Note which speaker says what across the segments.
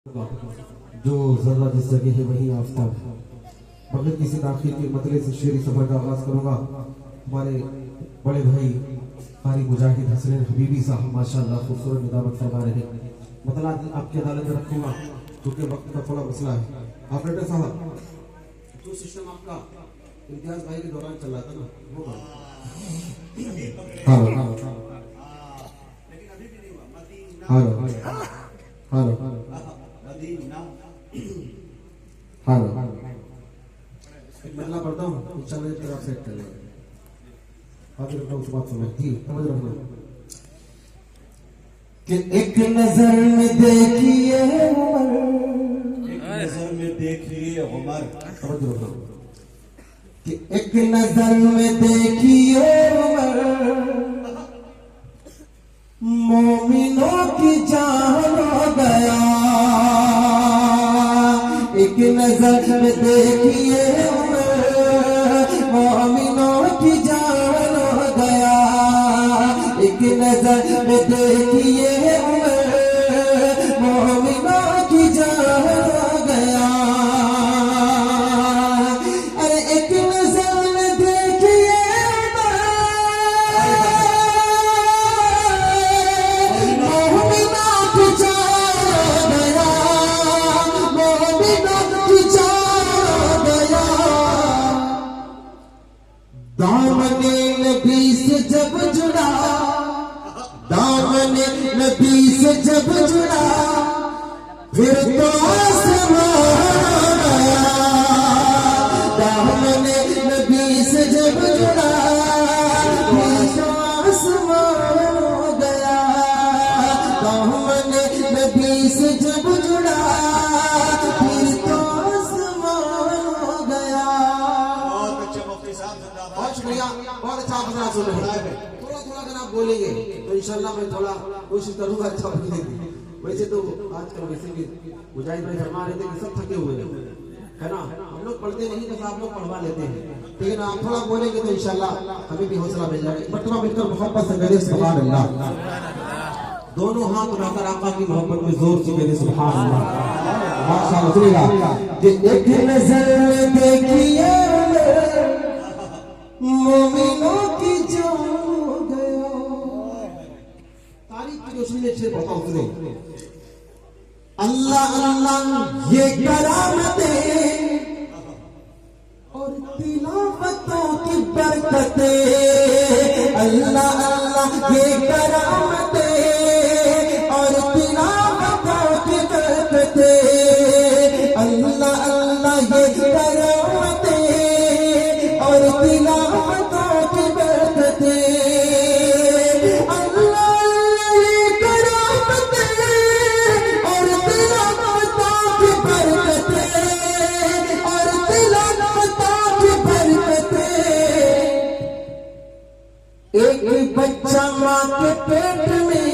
Speaker 1: जो जरा जिस जगह है वही आफ्ताब है। बगैर किसी ताखीर के मतले से शेरी सफर का आगाज करूंगा। हमारे बड़े भाई कारी मुजाहिद हसनैन हबीबी साहब माशाअल्लाह खूबसूरत निदामत फरमा रहे हैं। मतला आपकी अदालत में रखूंगा क्योंकि वक्त का थोड़ा मसला है। ऑपरेटर साहब, जो सिस्टम आपका इम्तियाज भाई के दौरान चल रहा था ना वो मतला पढ़ता हूँ इंशाल्लाह तेरा सेट कर लेंगे। आगे रखना उस बात सुनो जी, समझ रखना कि एक नजर में देखिए उमर, समझ रखना कि एक नजर में देखिए उमर, मोमिनों की जान हो गया। एक नजर में देखिए उमर, मोमिनों की जान हो गया। एक नजर में देखिए उमर, मोमिनों की जान हो गया। अरे एक नजर में देखिए दामने नबी से जब जुड़ा, दामने नबी से जब जुड़ा, फिर तो आसमान गया। दामने नबी से जब जुड़ा, फिर तो आसमान हो गया। दामने नबी से जब जुड़ा, फिर तो आसमान हो गया। बहुत शुक्रिया, बहुत अच्छा फैसला सुन रहे हैं। थोड़ा थोड़ा अगर आप बोलेंगे तो इंशाल्लाह मैं थोड़ा कोशिश करूंगा अच्छा बोलने की। वैसे तो आजकल वैसे भी मुजाहिद भाई फरमा रहे थे कि सब थके हुए है ना, हम लोग पढ़ते नहीं तो आप लोग पढ़वा लेते हैं, लेकिन आप थोड़ा बोलेंगे तो इंशाल्लाह हमें भी हौसला मिल जाएगा। बटवा मिलकर मोहब्बत से करें सुभान अल्लाह। दोनों हाथ उठाकर आका की मोहब्बत में जोर से करें सुभान अल्लाह। माशाअल्लाह। सुनिएगा कि एक नजर देखिए मोमिनों की जान हो गया। तारीफ की रोशनी में शेर बताओ सुने। अल्लाह अल्लाह ये करामतें और तिलावतों की बरकतें। अल्लाह अल्लाह ये करामतें और तिलावतों की बरकतें। अल्लाह अल्लाह ये करामतें और तिलावतों की बरकतें। अल्लाह ये करामतें और तिलावतों की बरकतें और तिलावतों की बरकतें। एक बच्चा माँ के पेट में,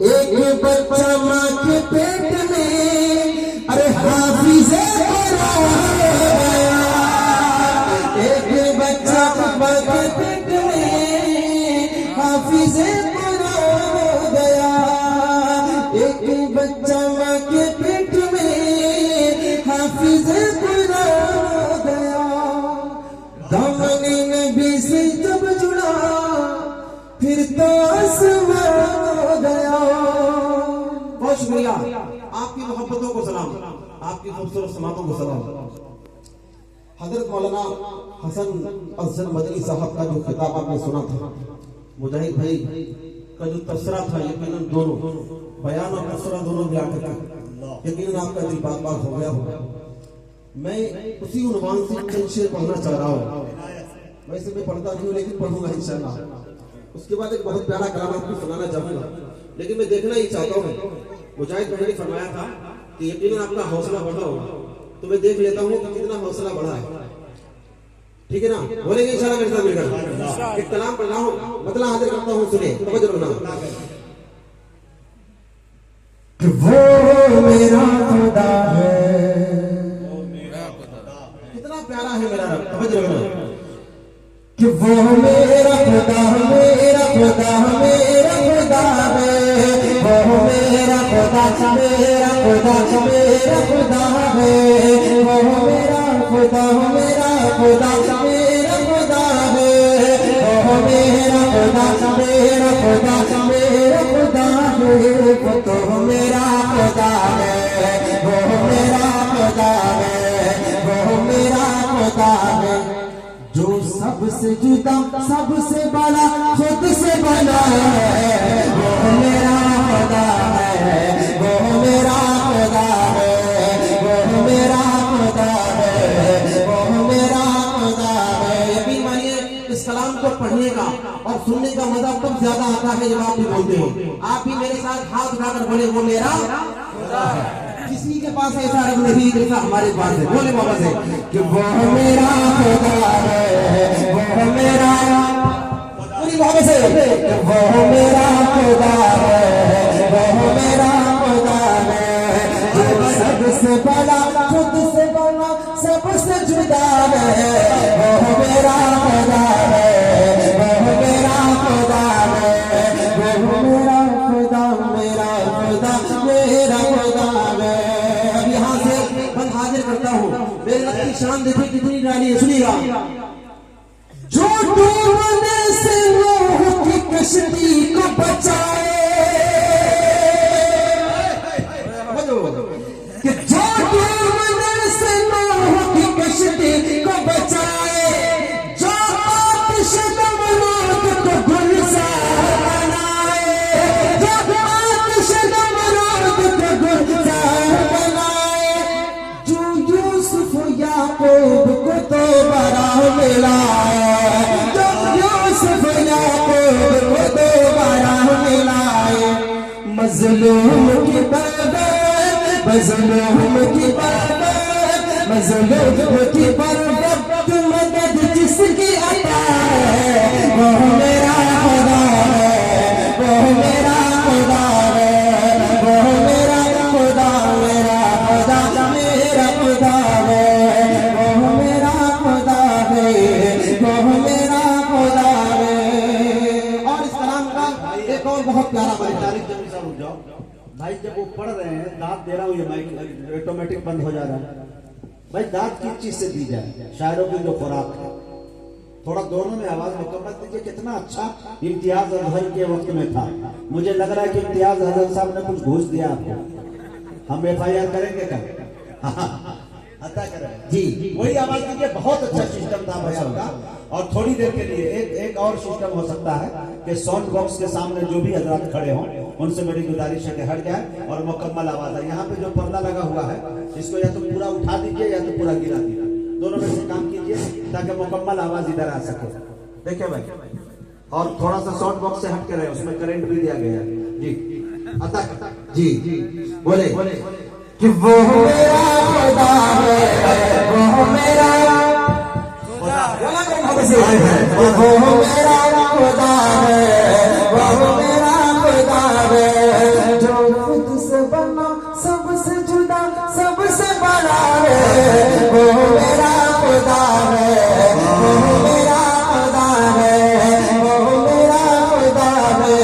Speaker 1: एक बच्चा माँ के पेट में, अरे हाफिज़े कुरान गया। एक बच्चा माँ के पेट में हाफिज़े कुरान हो गया। एक बच्चा माँ के पेट में हाफिज़े कुरान हो गया। दामने नबी से जब जुड़ा, फिर तो आसमान हो गया। बहुत शुक्रिया, आपकी मोहब्बतों को सलाम, आपकी खूबसूरत समातों को सलाम। हजरत मौलाना हसन अफजल मदनी साहब का जो खिताब आपने सुना था, मुजाहिद भाई का जो तबसरा था, यकीनन दोनों बयान और तबसरा दोनों मिला कर यकीनन आपका दिल बाग बाग हो गया होगा। मैं उसी उन्वान से चंद शेर पढ़ना चाह रहा हूँ। वैसे मैं पढ़ता नहीं हूँ लेकिन पढ़ूंगा इंशाल्लाह। उसके बाद एक बहुत प्यारा कलाम आपको सुनाना चाहूंगा, लेकिन मैं देखना ही चाहता हूँ। मुजाहिद भाई ने फरमाया था कि यकीनन आपका हौसला बढ़ा होगा, तो मैं देख लेता हूँ कि कितना हौसला बढ़ा है। ठीक है ना, बोलेंगे इंशाल्लाह मेरे साथ मिलकर। एक कलाम पढ़ना हो मतलब हाजिर करता हूँ, सुने तवज्जो रखना। वो मेरा खुदा है, कितना प्यारा है मेरा रब, तवज्जो रखना। कि वो मेरा खुदा मेरा खुदा मेरा खुदा है, वो मेरा खुदा मेरा खुदा मेरा खुदा है, वो मेरा खुदा, मेरा खुदा, मेरा खुदा है, वो मेरा खुदा, मेरा खुदा, मेरा खुदा है, वो तो मेरा खुदा है, वो मेरा खुदा है, वो मेरा खुदा है, जो सबसे जुदा सबसे बड़ा खुद से बना है, वो मेरा खुदा है, वो मेरा खुदा है, वो मेरा खुदा है, वो मेरा खुदा है। यकीन मानिए इस कलाम को पढ़ने का और सुनने का मजा तब ज्यादा आता है जब आप भी बोलते हो। आप भी मेरे साथ हाथ उठाकर बोले वो मेरा खुदा है। किसी के पास ऐसा रब नहीं जैसा हमारे पास है। बोले बाबा से कि वो मेरा खुदा है, वो मेरा, पूरी बाबा से वो मेरा खुदा है, वो मेरा खुदा है, जो सबसे बड़ा खुद से बड़ा सबसे जुदा है, वो मेरा खुदा है, वो मेरा खुदा है, वो मेरा खुदा, मेरा खुदा, मेरा खुदा है। अब यहाँ से बंद हाजिर करता हूँ। मेरे रब की शान देखिए कितनी निराली है, सुनिएगा। जो डूबने से नूह की कश्ती को बचाए, कि जो डूबने से नूह की कश्ती को बचाए, जो आतिश नमरूद को गुलजार बनाए, जो आतिश नमरूद को गुलजार बनाए, जो यूसुफ याकूब को दोबारा मिलाए, जो यूसुफ याकूब को दोबारा मिलाए, मजलूम की बरकत, मजलूम की बरकत, मजलूम की बरकत, मदद जिसकी अता है, वो मेरा खुदा है, वो मेरा खुदा है, वो मेरा खुदा, मेरा खुदा, मेरा खुदा है, वो मेरा खुदा है, वो मेरा खुदा है। और इस कलाम का एक और बहुत प्यारा
Speaker 2: तारीख जब सब रुक जाओ भाई, जब वो पढ़ रहे हैं दांत दे रहा हूँ, ये माइक ऑटोमेटिक बंद हो जा रहा है भाई। दांत किस चीज से दी जाए? शायरों की जो खुराक है, थोड़ा दोनों में आवाज मुकम्मल दीजिए। कितना अच्छा इम्तियाज अजहर के वक्त में था। मुझे लग रहा है कि इम्तियाज अजहर साहब ने कुछ घूस दिया आपको। हम FIR करेंगे कल? अता करें जी, वही आवाज दीजिए। बहुत अच्छा सिस्टम था भाई आपका। और थोड़ी देर के लिए एक और सिस्टम हो सकता है कि साउंड बॉक्स के सामने जो भी हजरात खड़े हों उनसे मेरी गुजारिश है कि हट जाए और मुकम्मल आवाज है। यहाँ पे जो पर्दा लगा हुआ है इसको या तो पूरा उठा दीजिए या तो पूरा गिरा दीजिए, दोनों में से काम कीजिए ताकि मुकम्मल आवाज इधर आ सके। देखिए भाई, और थोड़ा सा साउंड बॉक्स से हट के रहे, उसमें करंट भी दिया गया है जी। अता जी बोले कि वो मेरा खुदा है, वो मेरा खुदा है, वो मेरा खुदा है, वो मेरा खुदा है, जो खुद से बना सबसे जुदा सबसे बड़ा है, वो मेरा खुदा है, वो मेरा खुदा है, वो मेरा खुदा है,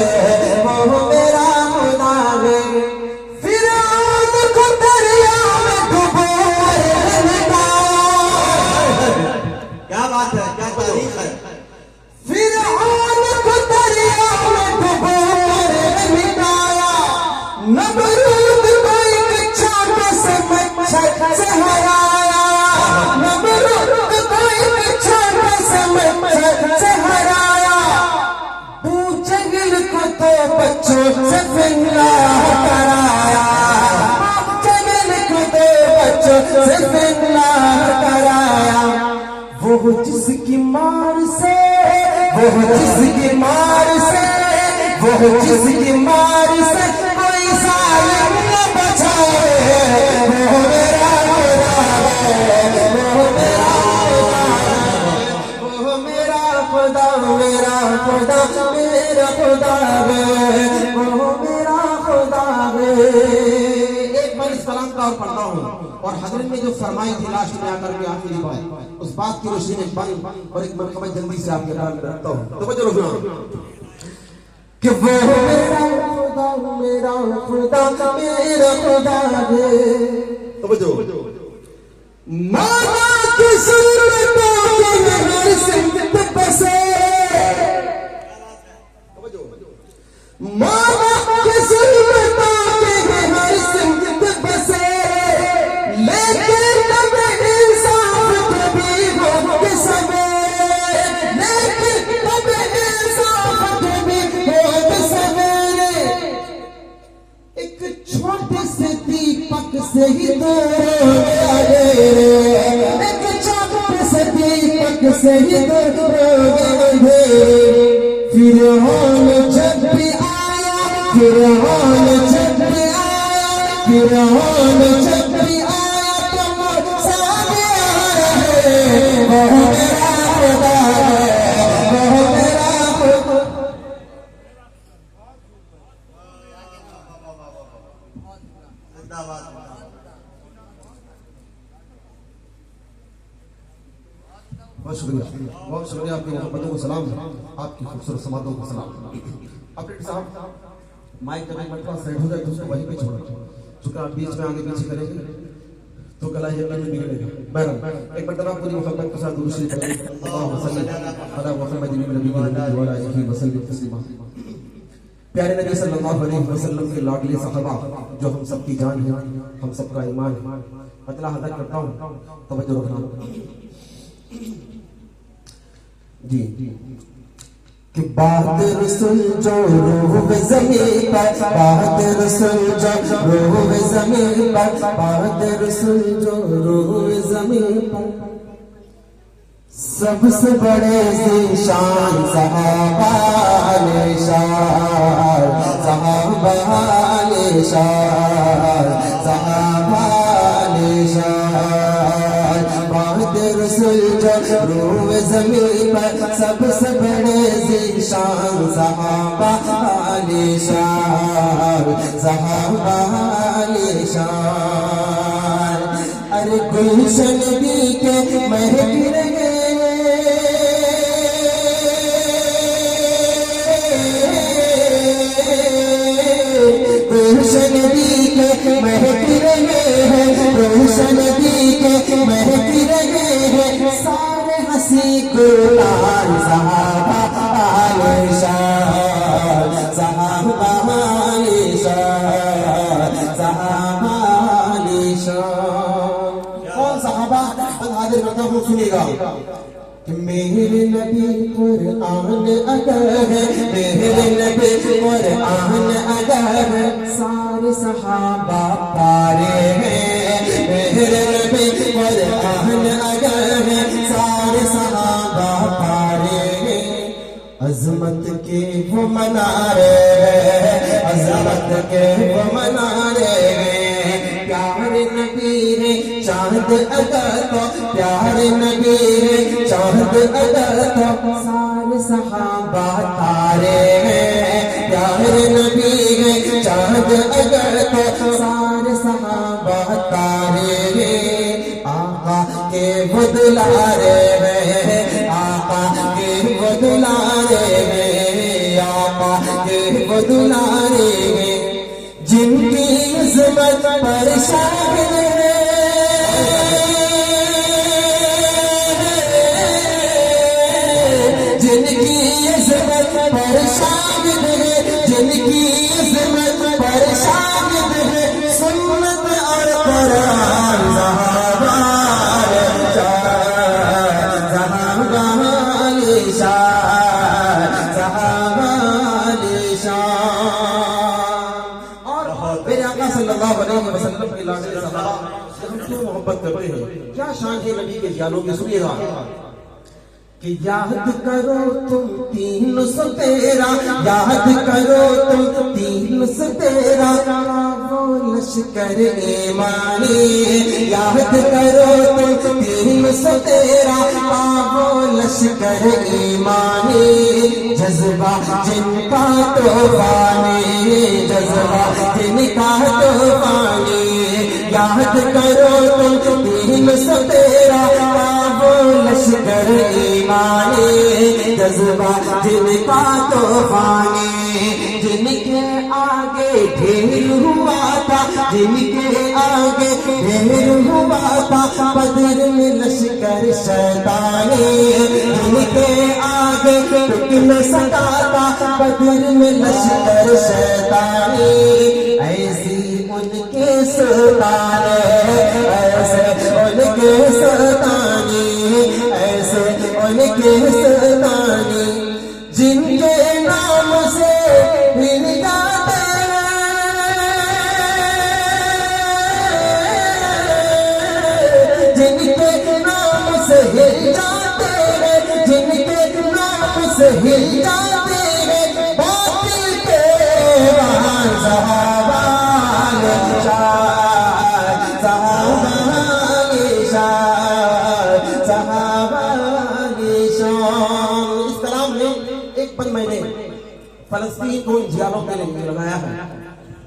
Speaker 2: वो मेरा खुदा है। फिरौन को दरिया में डुबोने का, क्या बात है, क्या तारीफ है। फिरौन को दरिया में डुबोने का, नमरूद को एक छाते से मच्छर से हराया, नमरूद को एक छाते से मच्छर से हराया, बूचगल को तो बच्चों से फिंगा कराया, बूचगल को तो बच्चों से फिंगा कराया, वो जिसकी मार से, वो जिसकी मार से, वो जिसकी मार से कोई सालिम न बचाए, वो मेरा खुदा है, वो मेरा खुदा है, वो मेरा खुदा, मेरा खुदा, मेरा खुदा है, वो मेरा खुदा है। एक बार इस कलाम का और पढ़ता हूँ और हजरत ने जो फरमाई थी लास्ट में आकर के आखिरी बात, उस बात की रोशनी में बंद और एक मरतबा जल्दी से आपके नाम रखता हूँ। तो बच्चों रुकना कि वो मेरा खुदा, मेरा खुदा, मेरा खुदा है।
Speaker 1: मामा की सूरतों के हर सिमत बसे, मामा की सूरतों के हर सिमत बसे, लेकिन तब इंसाफ कभी हो के सवेरे, लेकिन तब इंसाफ कभी हो के सवेरे। एक छोटे से दीपक से ही तो एक छोटे से दीपक से ही तो फिरौन जब भी आया, फिरौन जब भी आया, फिरौन जब भी आया तो सामने आ रहे, वो मेरा खुदा है, वो मेरा खुदा।
Speaker 3: बहुत शुक्रिया आपकी मोहब्बतों को सलाम, आपकी खूबसूरत समातों को सलाम। अपडेट साहब माइक जब एक मरतबा सेट हो जाए तो उसको वहीं पे छोड़ो, चूंकि आप बीच में आगे पीछे करेंगे तो गला ये नहीं बिगड़ेगा। बहरहाल एक मरतबा पूरी मोहब्बत के साथ दूसरी प्यारे नबी सल्लल्लाहु अलैहि वसल्लम के लाडले सहाबा जो हम सबकी जान है, हम सबका ईमान है। मतलब अदा करता हूँ, तवज्जो रखना जी कि बात रसूल जो रूह ज़मीन पर, बात रसूल जो रूह ज़मीन पर, बात रसूल जो रूह ज़मीन पर, सबसे बड़े ज़ीशान सहाबा निशान, सहाबा निशान, सहाबा निशान। बात रसूल जो रूह ज़मीन पर, सबसे बड़े ज़ीशान सहाबा निशान, सहाबा निशान। अरे गुलशन भी के महक रहे, गुलशन भी के महक रहे हैं, गुलशन भी के महक रहे हैं, सारे हंसी गुलाल सहाबा निशान, सहाबा निशान, सहाबा निशान। कौन सहाबा हाजिर करता हूँ, सुनिएगा कि मेरे नबी कुरान अगर है, मेरे नबी कुरान अगर है, सारे सहाबा पारे हैं। मेरे नबी कुरान अगर है, सारे सहाबा पारे हैं। अजमत के वो मनारे हैं, अजमत के वो मनारे हैं। प्यारे नबी है चांद अगर तो, प्यारे नबी है चांद अगर तो, सारे सहाबा तारे हैं। प्यारे नबी है चांद अगर तो, सारे सहाबा तारे हैं। आका के वो दुलारे हैं, आका के वो दुलारे हैं, आका के वो दुलारे हैं। जिनकी इज़्ज़त पर शाहिद है, जिनकी इज़्ज़त पर शाहिद है, जिनकी इज़्ज़त पर शाहिद है। सुन्नत और कुरान सहाबा निशान, सहाबा निशान। मेरे आका सल्लल्लाहु अलैहि वसल्लम के लाडले सहाबा हम क्यों मोहब्बत करते हैं, क्या शान है नबी के ख्यालों की। सुनिएगा कि याद करो तुम 313, याद करो तुम 313, वो लश्कर ईमानी। याद करो तुम 313, वो लश्कर ईमानी। जज्बा जिनका तूफानी, जज्बा जिनका तूफानी। याद करो तुम 313, वो लश्कर ईमानी। जज्बा जिनका तूफानी, जिनके आगे
Speaker 1: ढेर हुआ था, जिनके आगे ढेर हुआ था, बदर में लश्कर शैतानी, जिनके आगे टिक न सका था, बदर में लश्कर शैतानी, ऐसी उनके सताने, ऐसे उनके सताने, ऐसे उनके सताने, जिनके नाम से हिल जाते हैं, जिनके नाम से हिल जाते हैं, जिनके नाम से हिल जाते हैं, बातिल के वहाँ सहाबाए शान, सहाबाए शान, सहाबाए शान। इस कलाम में एक पल मैंने फलस्तीन को इन जियालों के लिए लगाया है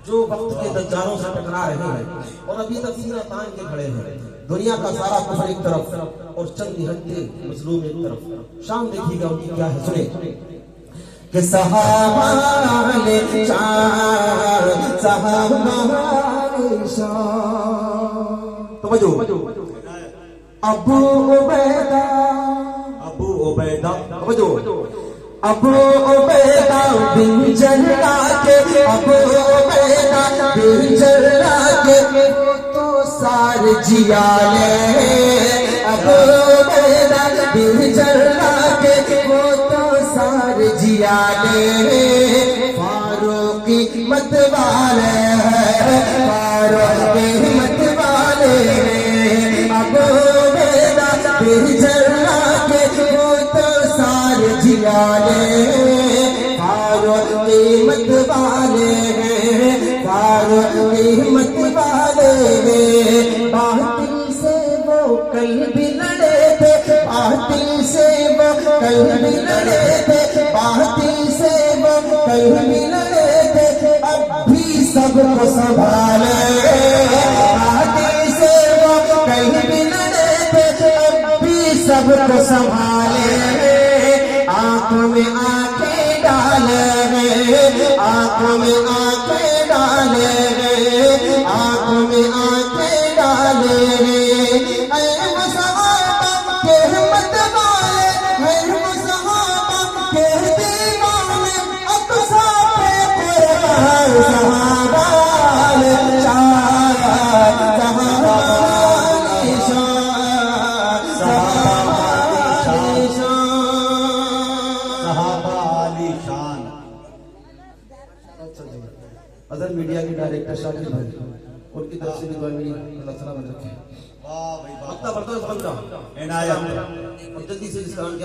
Speaker 1: जो वक्त के दज्जालों से टकरा रहे हैं और अभी तक सीना तान के खड़े हैं। दुनिया का सारा कुफर एक तरफ और चंद निहत्ते मजलूम एक तरफ। शाम देखिएगा उनकी क्या है, सुने कि सहाबाए शान, सहाबाए शान। तो बजो अबू उबैदा,
Speaker 2: अबू उबैदा,
Speaker 1: बजो अबू उबैदा बिन जर्राह के, अबू उबैदा बिन जर्राह के, तो सार जियाले, अबू उबैदा बिन जर्राह के, वो तो सार जियाले, फारूकी मत वाले हैं, फारूकी मत वाले हैं, अबू उबैदा बिन जर्राह के, वो तो सार जियाले, फारूकी मत वाले हैं, फारूकी मत वाले हैं। बातिल से वो कल भी लड़े थे, बातिल से वो कल भी लड़े थे, बातिल से वो कल भी लड़े थे, अब भी सबको संभाले, बातिल से वो कल भी लड़े थे, अब भी सबको संभाले, आंखों में आंखें डाले हैं, आंखों में आंखें डाले हैं, आंखों में आंखें डाले हैं। ऐ वो सहाबा के हिम्मत वाले, ऐ वो सहाबा के दीवाने, अब साथे कुर्बान सहाबाए शान, सहाबाए शान, सहाबाए शान,
Speaker 2: सहाबा आली शान।
Speaker 3: अदर मीडिया के डायरेक्टर शाकिर भाई, उनकी तरफ से भी दुआ मेरी अल्लाह सलामत रखे।
Speaker 2: वाह भाई वाह,
Speaker 3: अपना बर्तन बंदा
Speaker 2: इनायत।
Speaker 3: और जल्दी से जिस कारण के